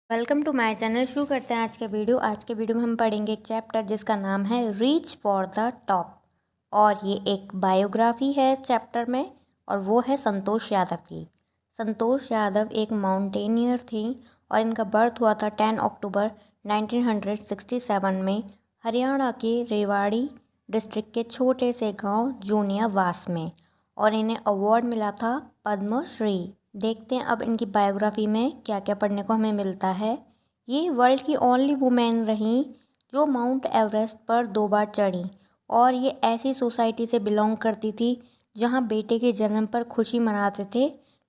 Welcome to my channel. शुरू करते हैं आज के वीडियो में हम पढ़ेंगे एक चैप्टर जिसका नाम है रीच फॉर द टॉप। और ये एक बायोग्राफी है इस चैप्टर में, और वो है संतोष यादव की। संतोष यादव एक माउंटेनियर थी और इनका बर्थ हुआ था 10 अक्टूबर 1967 में हरियाणा के रेवाड़ी डिस्ट्रिक्ट के छोटे से गांव जूनियावास में, और इन्हें अवार्ड मिला था पद्मश्री। देखते हैं अब इनकी बायोग्राफी में क्या क्या पढ़ने को हमें मिलता है। ये वर्ल्ड की ओनली वुमेन रहीं जो माउंट एवरेस्ट पर 2 बार चढ़ी, और ये ऐसी सोसाइटी से बिलोंग करती थी जहाँ बेटे के जन्म पर खुशी मनाते थे,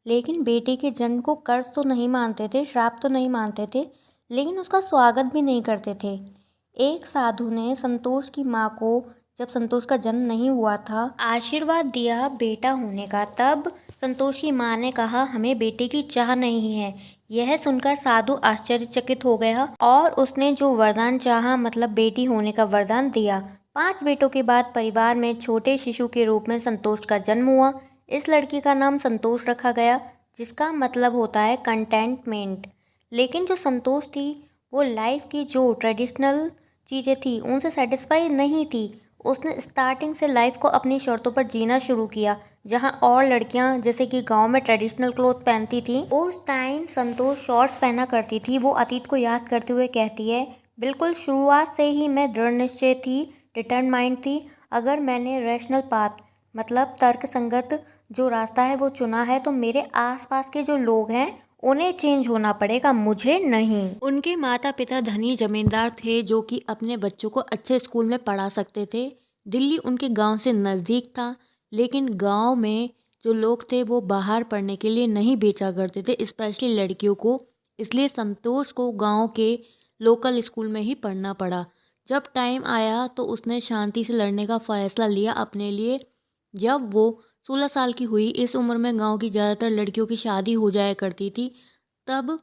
लेकिन बेटे के जन्म को कर्ज तो नहीं मानते थे, श्राप तो नहीं मानते थे, लेकिन उसका स्वागत भी नहीं करते थे। एक साधु ने संतोष की माँ को, जब संतोष का जन्म नहीं हुआ था, आशीर्वाद दिया बेटा होने का। तब संतोष की माँ ने कहा, हमें बेटे की चाह नहीं है। यह सुनकर साधु आश्चर्यचकित हो गया और उसने जो वरदान चाहा, मतलब बेटी होने का वरदान दिया। 5 बेटों के बाद परिवार में छोटे शिशु के रूप में संतोष का जन्म हुआ। इस लड़की का नाम संतोष रखा गया, जिसका मतलब होता है कंटेंटमेंट। लेकिन जो संतोष थी वो लाइफ की जो ट्रेडिशनल चीज़ें थी उनसे सेटिस्फाई नहीं थी। उसने स्टार्टिंग से लाइफ को अपनी शर्तों पर जीना शुरू किया, जहां और लड़कियां जैसे कि गांव में ट्रेडिशनल क्लोथ पहनती थी, उस टाइम संतोष शॉर्ट्स पहना करती थी। वो अतीत को याद करते हुए कहती है, बिल्कुल शुरुआत से ही मैं दृढ़ निश्चय थी, डिटरमाइंड थी। अगर मैंने रैशनल पाथ, मतलब तर्क संगत जो रास्ता है वो चुना है, तो मेरे आसपास के जो लोग हैं उन्हें चेंज होना पड़ेगा, मुझे नहीं। उनके माता पिता धनी जमींदार थे जो कि अपने बच्चों को अच्छे स्कूल में पढ़ा सकते थे। दिल्ली उनके गांव से नज़दीक था, लेकिन गांव में जो लोग थे वो बाहर पढ़ने के लिए नहीं भेजा करते थे, स्पेशली लड़कियों को। इसलिए संतोष को गांव के लोकल स्कूल में ही पढ़ना पड़ा। जब टाइम आया तो उसने शांति से लड़ने का फ़ैसला लिया अपने लिए। जब वो 16 साल की हुई, इस उम्र में गांव की ज़्यादातर लड़कियों की शादी हो जाया करती थी। तब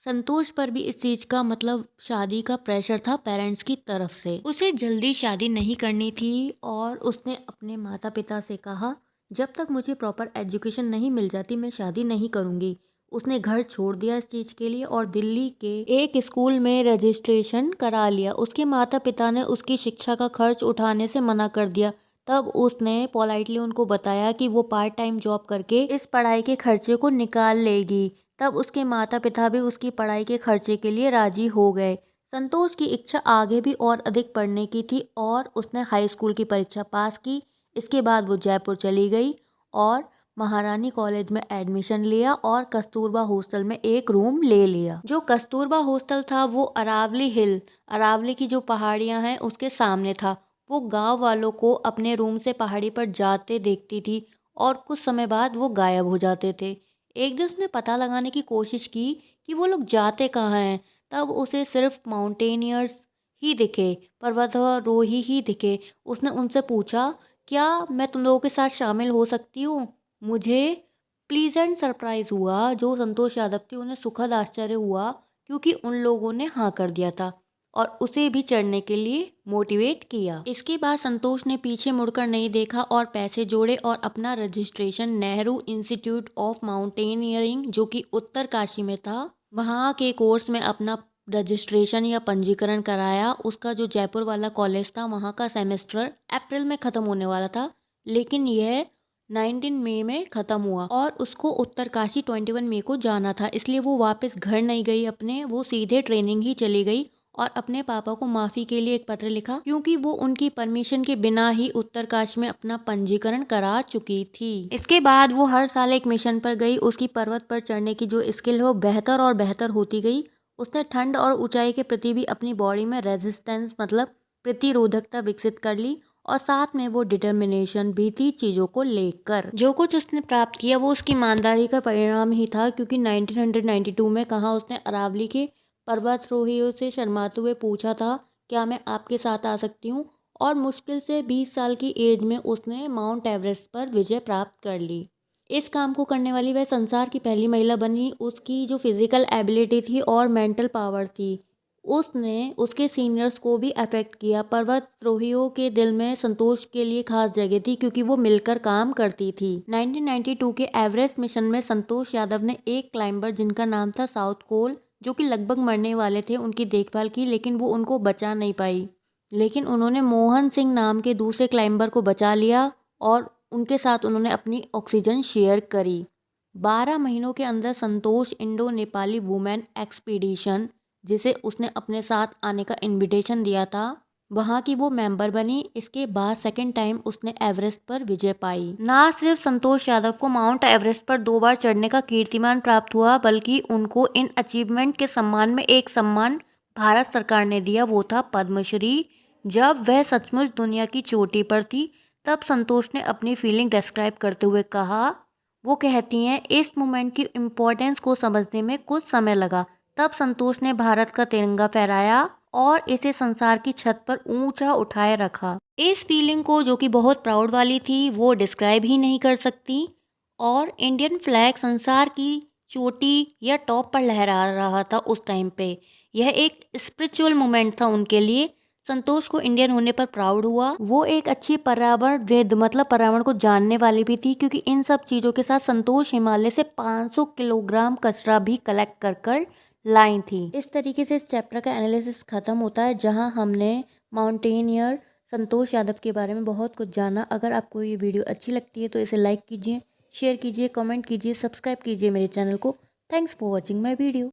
संतोष पर भी इस चीज़ का, मतलब शादी का प्रेशर था पेरेंट्स की तरफ से। उसे जल्दी शादी नहीं करनी थी और उसने अपने माता पिता से कहा, जब तक मुझे प्रॉपर एजुकेशन नहीं मिल जाती मैं शादी नहीं करूँगी। उसने घर छोड़ दिया इस चीज़ के लिए और दिल्ली के एक स्कूल में रजिस्ट्रेशन करा लिया। उसके माता पिता ने उसकी शिक्षा का खर्च उठाने से मना कर दिया। तब उसने पोलाइटली उनको बताया कि वो पार्ट टाइम जॉब करके इस पढ़ाई के खर्चे को निकाल लेगी। तब उसके माता पिता भी उसकी पढ़ाई के खर्चे के लिए राजी हो गए। संतोष की इच्छा आगे भी और अधिक पढ़ने की थी और उसने हाई स्कूल की परीक्षा पास की। इसके बाद वो जयपुर चली गई और महारानी कॉलेज में एडमिशन लिया और कस्तूरबा हॉस्टल में एक रूम ले लिया। जो कस्तूरबा हॉस्टल था वो अरावली हिल, अरावली की जो पहाड़ियाँ हैं उसके सामने था। वो गांव वालों को अपने रूम से पहाड़ी पर जाते देखती थी और कुछ समय बाद वो गायब हो जाते थे। एक दिन उसने पता लगाने की कोशिश की कि वो लोग जाते कहाँ हैं। तब उसे सिर्फ माउंटेनियर्स ही दिखे, पर्वतारोही ही दिखे। उसने उनसे पूछा, क्या मैं तुम लोगों के साथ शामिल हो सकती हूँ? मुझे प्लीजेंट सरप्राइज हुआ। जो संतोष यादव थी उन्हें सुखद आश्चर्य हुआ, क्योंकि उन लोगों ने हाँ कर दिया था और उसे भी चढ़ने के लिए मोटिवेट किया। इसके बाद संतोष ने पीछे मुड़कर नहीं देखा और पैसे जोड़े और अपना registration Nehru institute of mountaineering, जो कि उत्तरकाशी में था, वहाँ के कोर्स में अपना रजिस्ट्रेशन या पंजीकरण कराया। उसका जो जयपुर वाला कॉलेज था वहाँ का सेमेस्टर अप्रैल में ख़त्म होने वाला था, लेकिन यह 19 मई में ख़त्म हुआ और उसको उत्तरकाशी 21 मई को जाना था। इसलिए वो वापस घर नहीं गई अपने, वो सीधे ट्रेनिंग ही चली गई और अपने पापा को माफ़ी के लिए एक पत्र लिखा, क्योंकि वो उनकी परमिशन के बिना ही उत्तरकाशी में अपना पंजीकरण करा चुकी थी। इसके बाद वो हर साल एक मिशन पर गई। उसकी पर्वत पर चढ़ने की जो स्किल है वो बेहतर और बेहतर होती गई। उसने ठंड और ऊंचाई के प्रति भी अपनी बॉडी में रेजिस्टेंस, मतलब प्रतिरोधकता विकसित कर ली और साथ में वो डिटर्मिनेशन भी थी चीज़ों को लेकर। जो कुछ उसने प्राप्त किया वो उसकी ईमानदारी का परिणाम ही था, क्योंकि 1992 में कहा उसने अरावली के पर्वतारोहियों से शर्माते हुए पूछा था, क्या मैं आपके साथ आ सकती हूँ? और मुश्किल से 20 साल की एज में उसने माउंट एवरेस्ट पर विजय प्राप्त कर ली। इस काम को करने वाली वह संसार की पहली महिला बनी। उसकी जो फिजिकल एबिलिटी थी और मेंटल पावर थी, उसने उसके सीनियर्स को भी अफेक्ट किया। पर्वतारोहियों के दिल में संतोष के लिए खास जगह थी, क्योंकि वो मिलकर काम करती थी। 1992 के एवरेस्ट मिशन में संतोष यादव ने एक क्लाइंबर जिनका नाम था साउथ कोल जो कि लगभग मरने वाले थे, उनकी देखभाल की, लेकिन वो उनको बचा नहीं पाई। लेकिन उन्होंने मोहन सिंह नाम के दूसरे क्लाइंबर को बचा लिया और उनके साथ उन्होंने अपनी ऑक्सीजन शेयर करी। 12 महीनों के अंदर संतोष इंडो नेपाली वुमेन एक्सपीडिशन, जिसे उसने अपने साथ आने का इनविटेशन दिया था, वहाँ की वो मेंबर बनी। इसके बाद सेकंड टाइम उसने एवरेस्ट पर विजय पाई। ना सिर्फ संतोष यादव को माउंट एवरेस्ट पर 2 बार चढ़ने का कीर्तिमान प्राप्त हुआ, बल्कि उनको इन अचीवमेंट के सम्मान में एक सम्मान भारत सरकार ने दिया, वो था पद्मश्री। जब वह सचमुच दुनिया की चोटी पर थी, तब संतोष ने अपनी फीलिंग डिस्क्राइब करते हुए कहा, वो कहती हैं, इस मोमेंट की इम्पोर्टेंस को समझने में कुछ समय लगा। तब संतोष ने भारत का तिरंगा फहराया और इसे संसार की छत पर ऊंचा उठाए रखा। इस फीलिंग को, जो कि बहुत प्राउड वाली थी, वो डिस्क्राइब ही नहीं कर सकती। और इंडियन फ्लैग संसार की चोटी या टॉप पर लहरा रहा था उस टाइम पे। यह एक स्पिरिचुअल मोमेंट था उनके लिए। संतोष को इंडियन होने पर प्राउड हुआ। वो एक अच्छी पर्यावरणविद, मतलब पर्यावरण को जानने वाली भी थी, क्योंकि इन सब चीज़ों के साथ संतोष हिमालय से 500 किलोग्राम कचरा भी कलेक्ट कर कर लाई थी। इस तरीके से इस चैप्टर का एनालिसिस खत्म होता है, जहां हमने माउंटेनियर संतोष यादव के बारे में बहुत कुछ जाना। अगर आपको ये वीडियो अच्छी लगती है तो इसे लाइक कीजिए, शेयर कीजिए, कमेंट कीजिए, सब्सक्राइब कीजिए मेरे चैनल को। Thanks for watching my video.